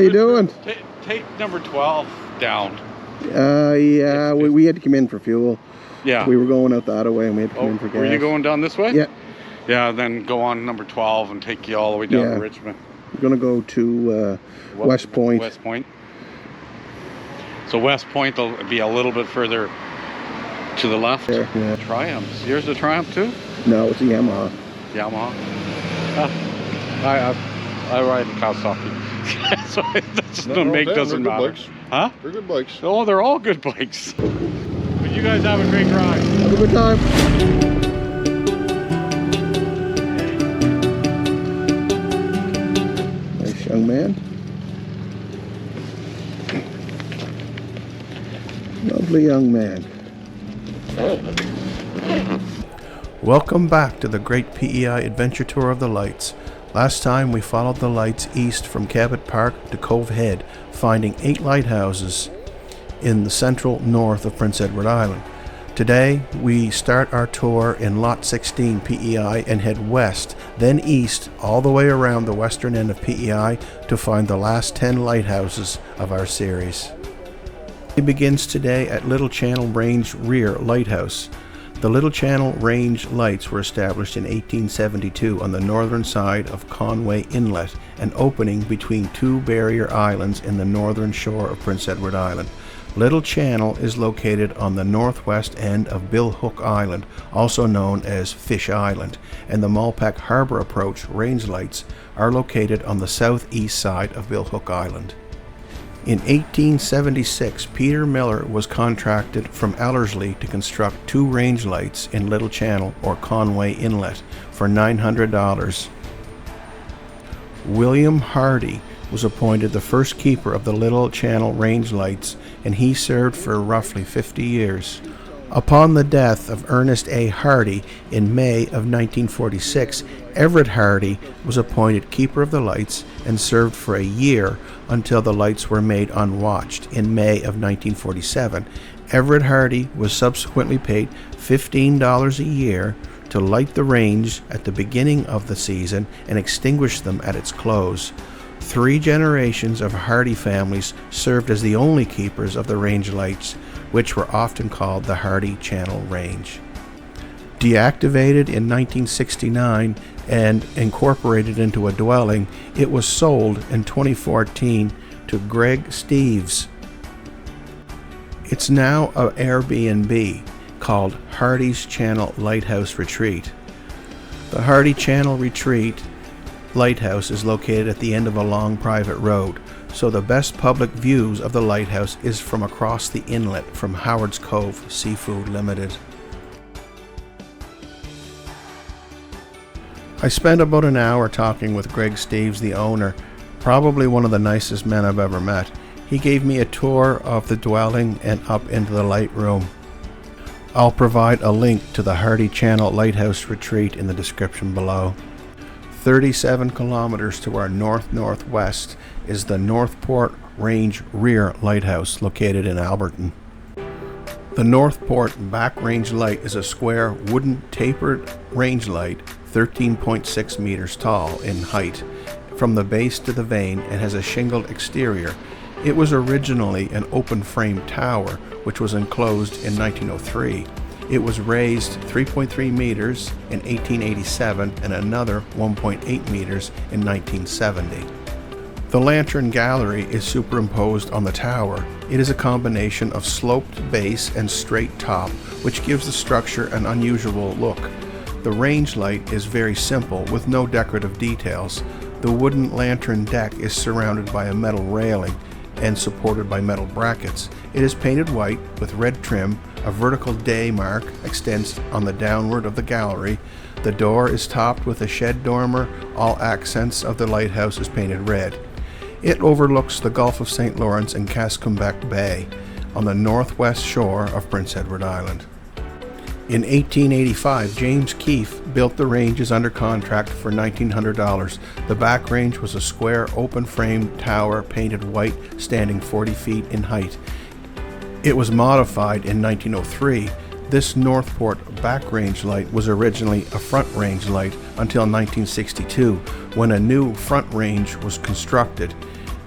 you doing? Take number 12 down. Yeah, we had to come in for fuel. Yeah. We were going out the other way and we had to come in for gas. Were you going down this way? Yeah. Yeah, then go on number 12 and take you all the way down to Richmond. We're going to go to West Point. West Point. So West Point will be a little bit further to the left. Yeah. Triumphs. Yours a Triumph too? No, it's a Yamaha. Yamaha. I ride a Kawasaki. So that's doesn't matter. Bikes. Huh? They're good bikes. Oh, they're all good bikes. But you guys have a great ride. Have a good time. Nice young man. Lovely young man. Welcome back to the Great PEI Adventure Tour of the Lights. Last time we followed the lights east from Cabot Park to Cove Head, finding 8 lighthouses in the central north of Prince Edward Island. Today we start our tour in Lot 16 PEI and head west, then east all the way around the western end of PEI to find the last 10 lighthouses of our series. It begins today at Little Channel Range Rear Lighthouse. The Little Channel Range lights were established in 1872 on the northern side of Conway Inlet, an opening between 2 barrier islands in the northern shore of Prince Edward Island. Little Channel is located on the northwest end of Bill Hook Island, also known as Fish Island, and the Malpeque Harbor Approach range lights are located on the southeast side of Bill Hook Island. In 1876, Peter Miller was contracted from Ellerslie to construct 2 range lights in Little Channel or Conway Inlet for $900. William Hardy was appointed the first keeper of the Little Channel range lights, and he served for roughly 50 years. Upon the death of Ernest A. Hardy in May of 1946, Everett Hardy was appointed keeper of the lights and served for a year until the lights were made unwatched in May of 1947. Everett Hardy was subsequently paid $15 a year to light the range at the beginning of the season and extinguish them at its close. 3 generations of Hardy families served as the only keepers of the range lights, which were often called the Hardy Channel Range. Deactivated in 1969 and incorporated into a dwelling, it was sold in 2014 to Greg Steves. It's now an Airbnb called Hardy's Channel Lighthouse Retreat. The Hardy Channel Retreat Lighthouse is located at the end of a long private road, so the best public views of the lighthouse is from across the inlet from Howard's Cove Seafood Limited. I spent about an hour talking with Greg Steves, the owner, probably one of the nicest men I've ever met. He gave me a tour of the dwelling and up into the light room. I'll provide a link to the Hardy Channel Lighthouse Retreat in the description below. 37 kilometers to our north-northwest is the Northport Range Rear Lighthouse located in Alberton. The Northport Back Range Light is a square wooden tapered range light 13.6 meters tall in height from the base to the vane and has a shingled exterior. It was originally an open frame tower which was enclosed in 1903. It was raised 3.3 meters in 1887 and another 1.8 meters in 1970. The lantern gallery is superimposed on the tower. It is a combination of sloped base and straight top, which gives the structure an unusual look. The range light is very simple with no decorative details. The wooden lantern deck is surrounded by a metal railing and supported by metal brackets. It is painted white with red trim. A vertical day mark extends on the downward of the gallery. The door is topped with a shed dormer. All accents of the lighthouse is painted red. It overlooks the Gulf of St. Lawrence and Casek Bay on the northwest shore of Prince Edward Island. In 1885, James Keefe built the ranges under contract for $1,900. The back range was a square open-frame tower painted white, standing 40 feet in height. It was modified in 1903. This Northport back range light was originally a front range light until 1962, when a new front range was constructed.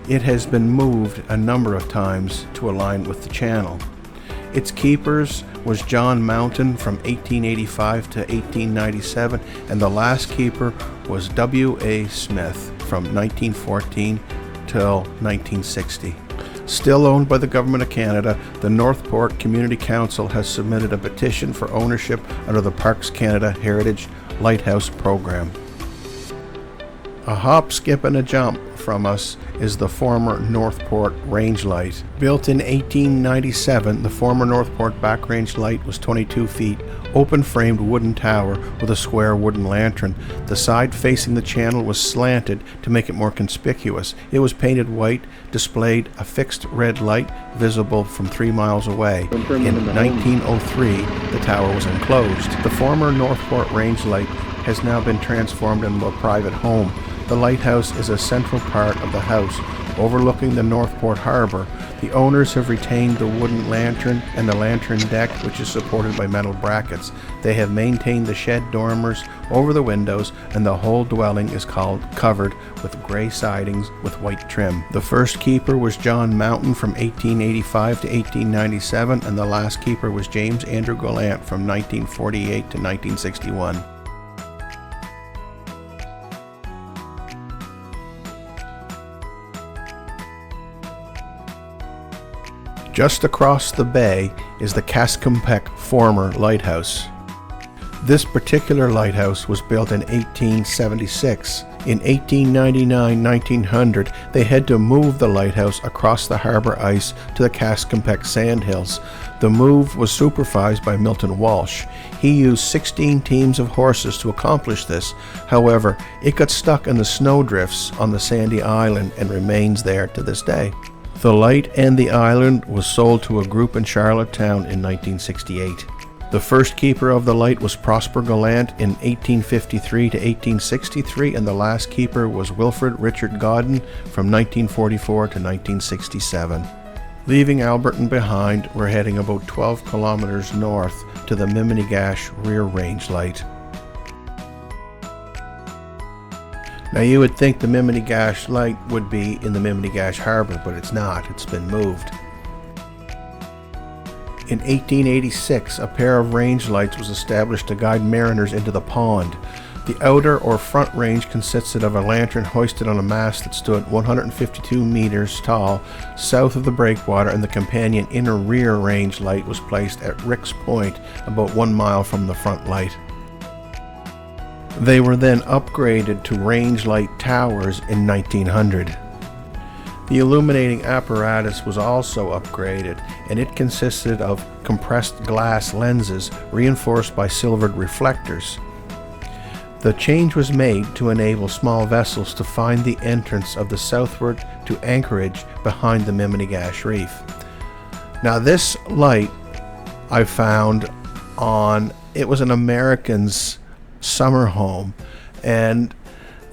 It has been moved a number of times to align with the channel. Its keepers was John Mountain from 1885 to 1897, and the last keeper was W.A. Smith from 1914 till 1960. Still owned by the Government of Canada, the Northport Community Council has submitted a petition for ownership under the Parks Canada Heritage Lighthouse Program. A hop, skip, and a jump from us is the former Northport Range Light. Built in 1897, the former Northport Back Range Light was 22 feet, open-framed wooden tower with a square wooden lantern. The side facing the channel was slanted to make it more conspicuous. It was painted white, displayed a fixed red light visible from 3 miles away. In 1903, the tower was enclosed. The former Northport Range Light has now been transformed into a private home. The lighthouse is a central part of the house, overlooking the Northport Harbor. The owners have retained the wooden lantern and the lantern deck, which is supported by metal brackets. They have maintained the shed dormers over the windows, and the whole dwelling is covered with gray sidings with white trim. The first keeper was John Mountain from 1885 to 1897, and the last keeper was James Andrew Gallant from 1948 to 1961. Just across the bay is the Casek former lighthouse. This particular lighthouse was built in 1876. In 1899-1900, they had to move the lighthouse across the harbor ice to the Casek sandhills. The move was supervised by Milton Walsh. He used 16 teams of horses to accomplish this. However, it got stuck in the snowdrifts on the sandy island and remains there to this day. The light and the island was sold to a group in Charlottetown in 1968. The first keeper of the light was Prosper Gallant in 1853 to 1863, and the last keeper was Wilfred Richard Godden from 1944 to 1967. Leaving Alberton behind, we're heading about 12 kilometers north to the Miminigash Rear Range Light. Now you would think the Miminigash Light would be in the Miminigash Harbor, but it's not. It's been moved. In 1886, a pair of range lights was established to guide mariners into the pond. The outer or front range consisted of a lantern hoisted on a mast that stood 152 meters tall south of the breakwater, and the companion inner rear range light was placed at Rick's Point, about 1 mile from the front light. They were then upgraded to range light towers in 1900. The illuminating apparatus was also upgraded, and it consisted of compressed glass lenses reinforced by silvered reflectors. The change was made to enable small vessels to find the entrance of the southward to anchorage behind the Miminigash Reef. Now this light I found on, it was an American's summer home, and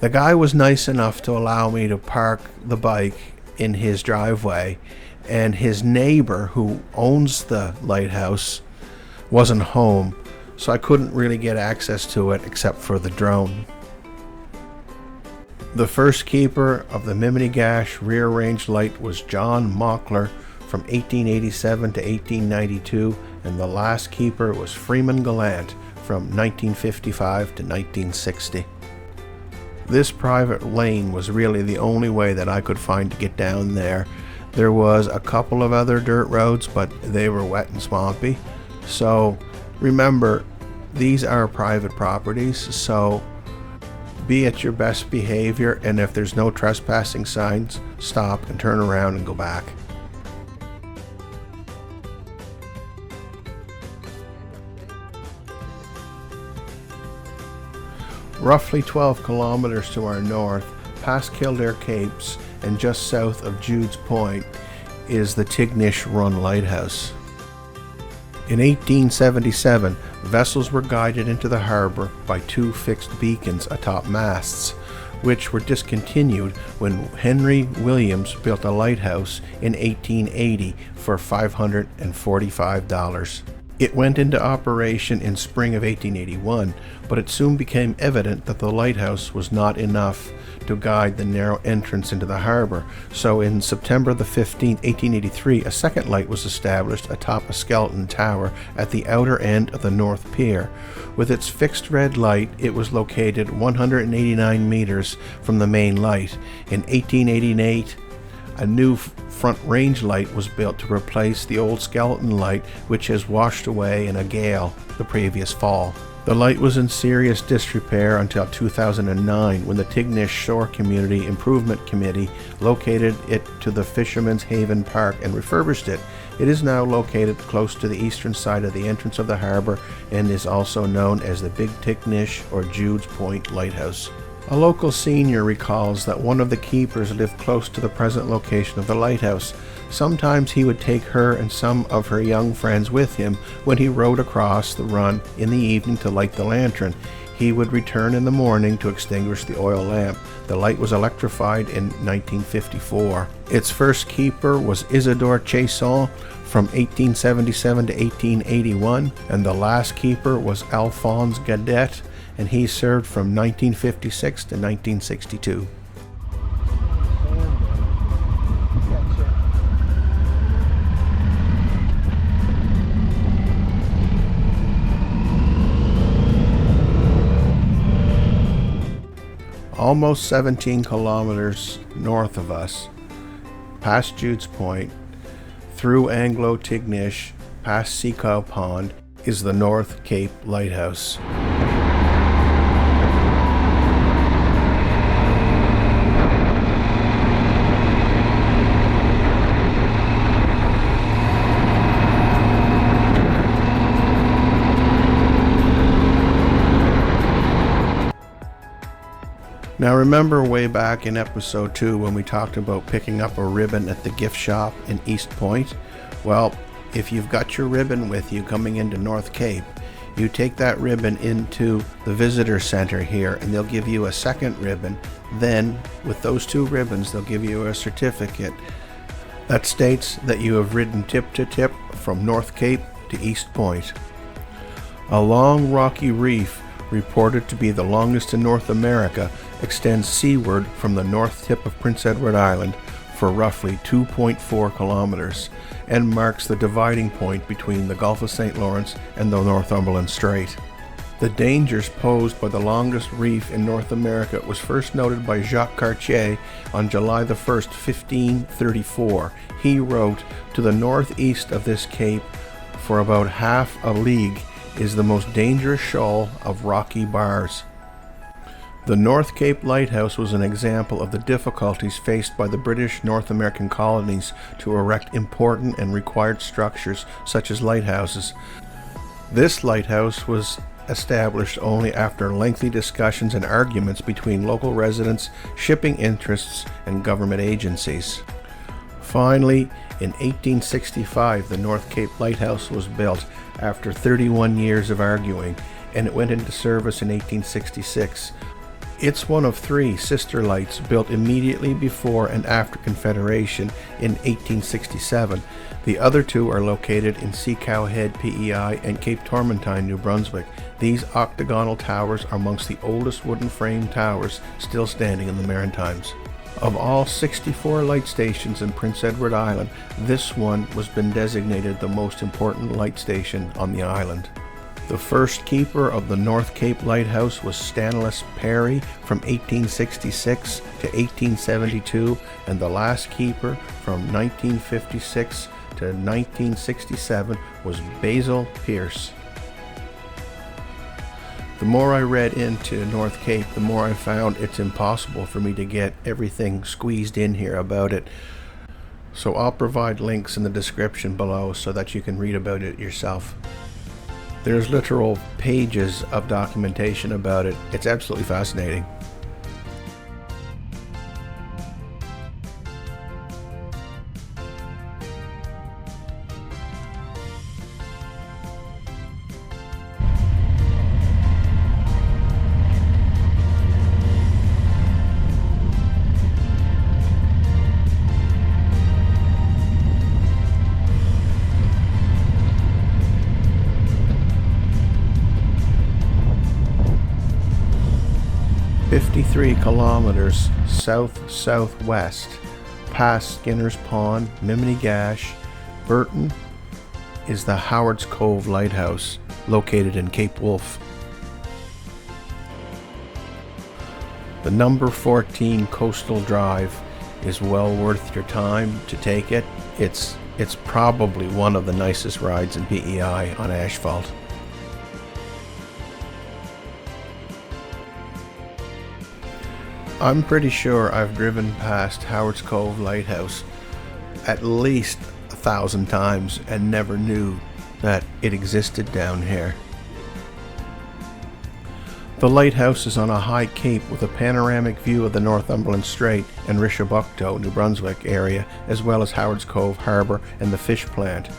the guy was nice enough to allow me to park the bike in his driveway, and his neighbor who owns the lighthouse wasn't home, so I couldn't really get access to it except for the drone. The first keeper of the Miminigash Rear Range Light was John Mockler from 1887 to 1892, and the last keeper was Freeman Gallant from 1955 to 1960. This private lane was really the only way that I could find to get down there. There was a couple of other dirt roads, but they were wet and swampy. So remember, these are private properties, so be at your best behavior, and if there's no trespassing signs, stop and turn around and go back. Roughly 12 kilometers to our north, past Kildare Capes and just south of Jude's Point, is the Tignish Run Lighthouse. In 1877, vessels were guided into the harbor by 2 fixed beacons atop masts, which were discontinued when Henry Williams built a lighthouse in 1880 for $545. It went into operation in spring of 1881, but it soon became evident that the lighthouse was not enough to guide the narrow entrance into the harbor. So in September the 15th, 1883, a second light was established atop a skeleton tower at the outer end of the North Pier. With its fixed red light, it was located 189 meters from the main light. In 1888, a new front range light was built to replace the old skeleton light, which has washed away in a gale the previous fall. The light was in serious disrepair until 2009, when the Tignish Shore Community Improvement Committee located it to the Fisherman's Haven Park and refurbished it. It is now located close to the eastern side of the entrance of the harbor and is also known as the Big Tignish or Jude's Point Lighthouse. A local senior recalls that one of the keepers lived close to the present location of the lighthouse. Sometimes he would take her and some of her young friends with him when he rowed across the run in the evening to light the lantern. He would return in the morning to extinguish the oil lamp. The light was electrified in 1954. Its first keeper was Isidore Chasson from 1877 to 1881, and the last keeper was Alphonse Gadet, and he served from 1956 to 1962. Almost 17 kilometers north of us, past Jude's Point, through Anglo-Tignish, past Seacow Pond, is the North Cape Lighthouse. Now remember way back in episode 2 when we talked about picking up a ribbon at the gift shop in East Point? Well, if you've got your ribbon with you coming into North Cape, you take that ribbon into the visitor center here and they'll give you a second ribbon. Then with those two ribbons they'll give you a certificate that states that you have ridden tip to tip from North Cape to East Point. A long rocky reef, reported to be the longest in North America, extends seaward from the north tip of Prince Edward Island for roughly 2.4 kilometers and marks the dividing point between the Gulf of St. Lawrence and the Northumberland Strait. The dangers posed by the longest reef in North America was first noted by Jacques Cartier on July the 1st, 1534. He wrote, "To the northeast of this cape, for about half a league, is the most dangerous shoal of rocky bars." The North Cape Lighthouse was an example of the difficulties faced by the British North American colonies to erect important and required structures such as lighthouses. This lighthouse was established only after lengthy discussions and arguments between local residents, shipping interests, and government agencies. Finally, in 1865, the North Cape Lighthouse was built after 31 years of arguing, and it went into service in 1866. It's one of 3 sister lights built immediately before and after Confederation in 1867. The other 2 are located in Seacow Head, PEI, and Cape Tormentine, New Brunswick. These octagonal towers are amongst the oldest wooden frame towers still standing in the Maritimes. Of all 64 light stations in Prince Edward Island, this one was been designated the most important light station on the island. The first keeper of the North Cape Lighthouse was Stanley Perry from 1866 to 1872, and the last keeper from 1956 to 1967 was Basil Pierce. The more I read into North Cape, the more I found it's impossible for me to get everything squeezed in here about it. So I'll provide links in the description below so that you can read about it yourself. There's literal pages of documentation about it. It's absolutely fascinating. 53 kilometers south-southwest, past Skinner's Pond, Mimini Gash, Burton, is the Howard's Cove Lighthouse, located in Cape Wolf. The number 14 Coastal Drive is well worth your time to take it. It's probably one of the nicest rides in PEI on asphalt. I'm pretty sure I've driven past Howard's Cove Lighthouse at least 1,000 times and never knew that it existed down here. The lighthouse is on a high cape with a panoramic view of the Northumberland Strait and Rishabukto, New Brunswick area, as well as Howard's Cove Harbour and the fish plant.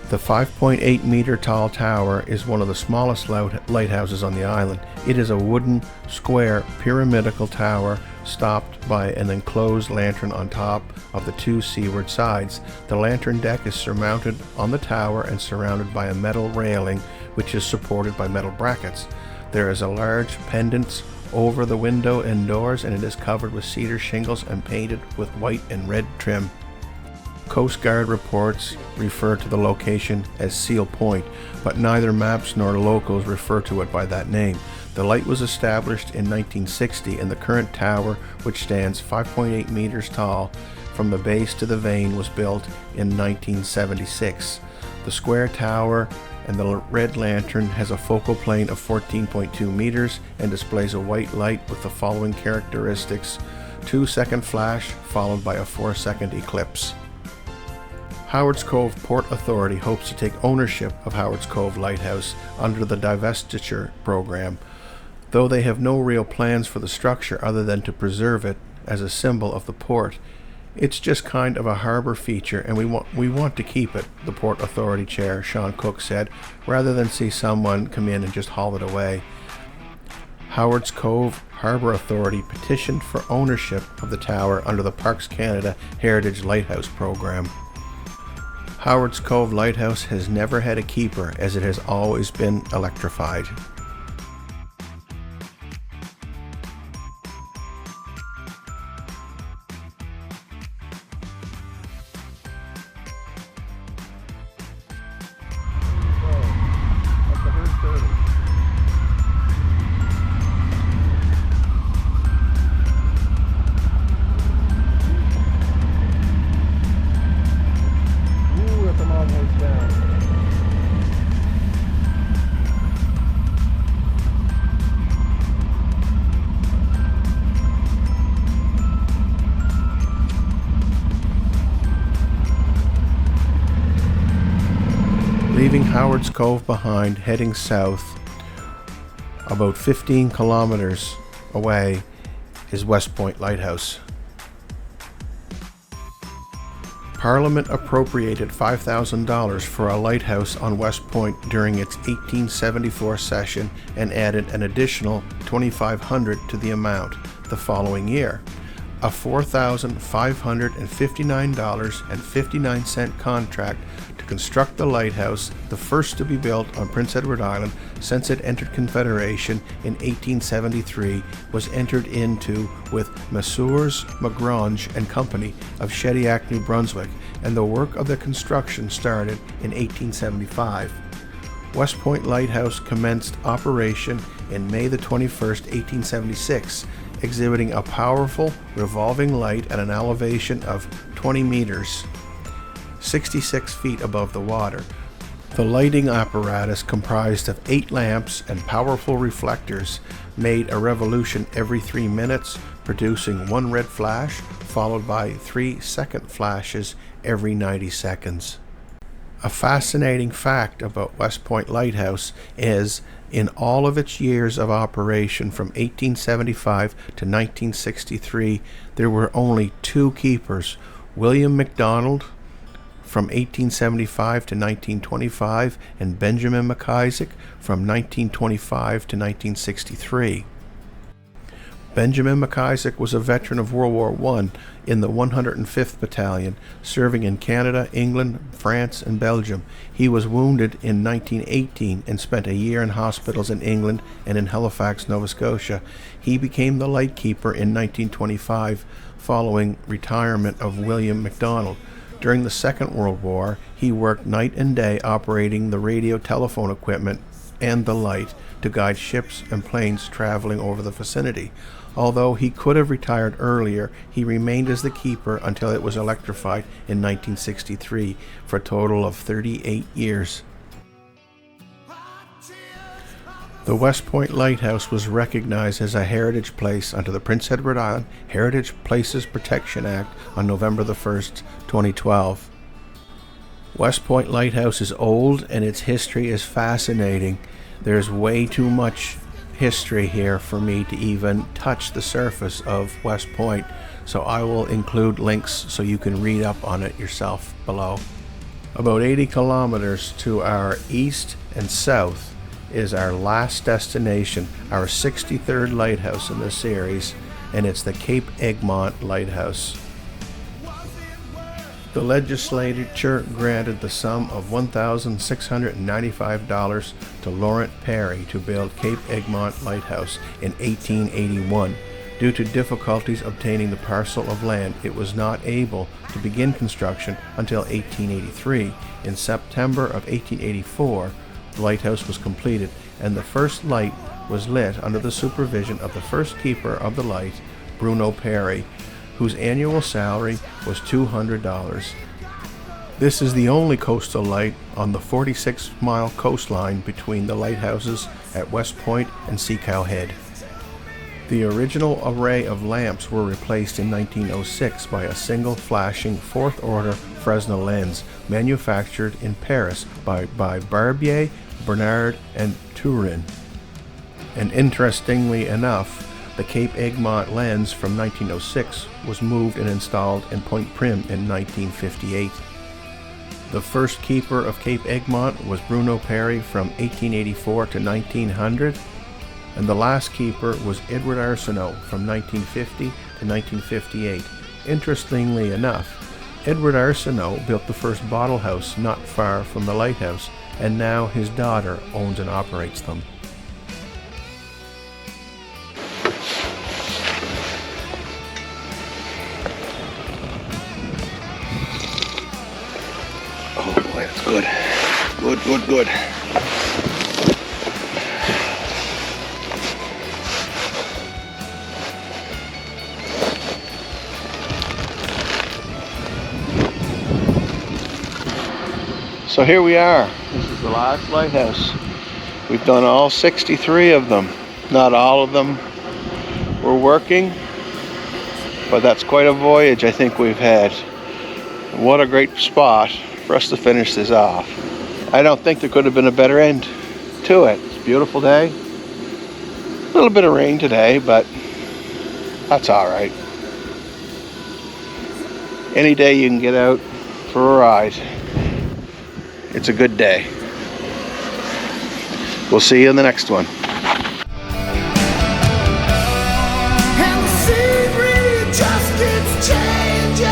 The 5.8 meter tall tower is one of the smallest lighthouses on the island. It is a wooden, square, pyramidical tower stopped by an enclosed lantern on top of the two seaward sides. The lantern deck is surmounted on the tower and surrounded by a metal railing which is supported by metal brackets. There is a large pendant over the window and doors, and it is covered with cedar shingles and painted with white and red trim. Coast Guard reports refer to the location as Seal Point, but neither maps nor locals refer to it by that name. The light was established in 1960, and the current tower, which stands 5.8 meters tall from the base to the vane, was built in 1976. The square tower and the red lantern has a focal plane of 14.2 meters and displays a white light with the following characteristics: 2-second flash followed by a 4-second eclipse. Howard's Cove Port Authority hopes to take ownership of Howard's Cove Lighthouse under the divestiture program, though they have no real plans for the structure other than to preserve it as a symbol of the port. It's just kind of a harbor feature, and we want to keep it, the Port Authority Chair, Sean Cook, said, rather than see someone come in and just haul it away. Howard's Cove Harbor Authority petitioned for ownership of the tower under the Parks Canada Heritage Lighthouse program. Howard's Cove Lighthouse has never had a keeper, as it has always been electrified. Leaving Howard's Cove behind, heading south, about 15 kilometers away, is West Point Lighthouse. Parliament appropriated $5,000 for a lighthouse on West Point during its 1874 session and added an additional $2,500 to the amount the following year. A $4,559.59 contract to construct the lighthouse, the first to be built on Prince Edward Island since it entered Confederation in 1873, was entered into with Messrs. McGrange and Company of Shediac, New Brunswick, and the work of the construction started in 1875. West Point Lighthouse commenced operation in May the 21st, 1876, exhibiting a powerful revolving light at an elevation of 20 meters, 66 feet above the water. The lighting apparatus, comprised of 8 lamps and powerful reflectors, made a revolution every 3 minutes, producing 1 red flash followed by 3 second flashes every 90 seconds. A fascinating fact about West Point Lighthouse is, in all of its years of operation from 1875 to 1963, there were only 2 keepers: William McDonald from 1875 to 1925 and Benjamin McIsaac from 1925 to 1963. Benjamin McIsaac was a veteran of World War I in the 105th Battalion, serving in Canada, England, France, and Belgium. He was wounded in 1918 and spent a year in hospitals in England and in Halifax, Nova Scotia. He became the lightkeeper in 1925 following retirement of William MacDonald. During the Second World War, he worked night and day operating the radio telephone equipment and the light to guide ships and planes traveling over the vicinity. Although he could have retired earlier, he remained as the keeper until it was electrified in 1963 for a total of 38 years. The West Point Lighthouse was recognized as a heritage place under the Prince Edward Island Heritage Places Protection Act on November the 1st, 2012. West Point Lighthouse is old and its history is fascinating. There's way too much history here for me to even touch the surface of West Point, so I will include links so you can read up on it yourself below. About 80 kilometers to our east and south is our last destination, our 63rd lighthouse in this series, and it's the Cape Egmont Lighthouse. The legislature granted the sum of $1,695 to Laurent Perry to build Cape Egmont Lighthouse in 1881. Due to difficulties obtaining the parcel of land, it was not able to begin construction until 1883. In September of 1884, the lighthouse was completed, and the first light was lit under the supervision of the first keeper of the light, Bruno Perry, whose annual salary was $200. This is the only coastal light on the 46-mile coastline between the lighthouses at West Point and Seacow Head. The original array of lamps were replaced in 1906 by a single flashing fourth-order Fresnel lens manufactured in Paris by Barbier, Bernard, and Turin. And interestingly enough, the Cape Egmont lens from 1906 was moved and installed in Point Prim in 1958. The first keeper of Cape Egmont was Bruno Perry from 1884 to 1900, and the last keeper was Edward Arsenault from 1950 to 1958. Interestingly enough, Edward Arsenault built the first bottle house not far from the lighthouse, and now his daughter owns and operates them. Oh boy, that's good. Good. So here we are. This is the last lighthouse. We've done all 63 of them. Not all of them were working, but that's quite a voyage I think we've had. What a great spot for us to finish this off. I don't think there could have been a better end to it. It's a beautiful day. A little bit of rain today, but that's all right. Any day you can get out for a ride, it's a good day. We'll see you in the next one. And the scenery just keeps changing,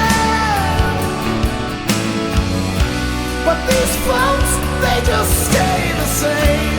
but these floats, they just stay the same.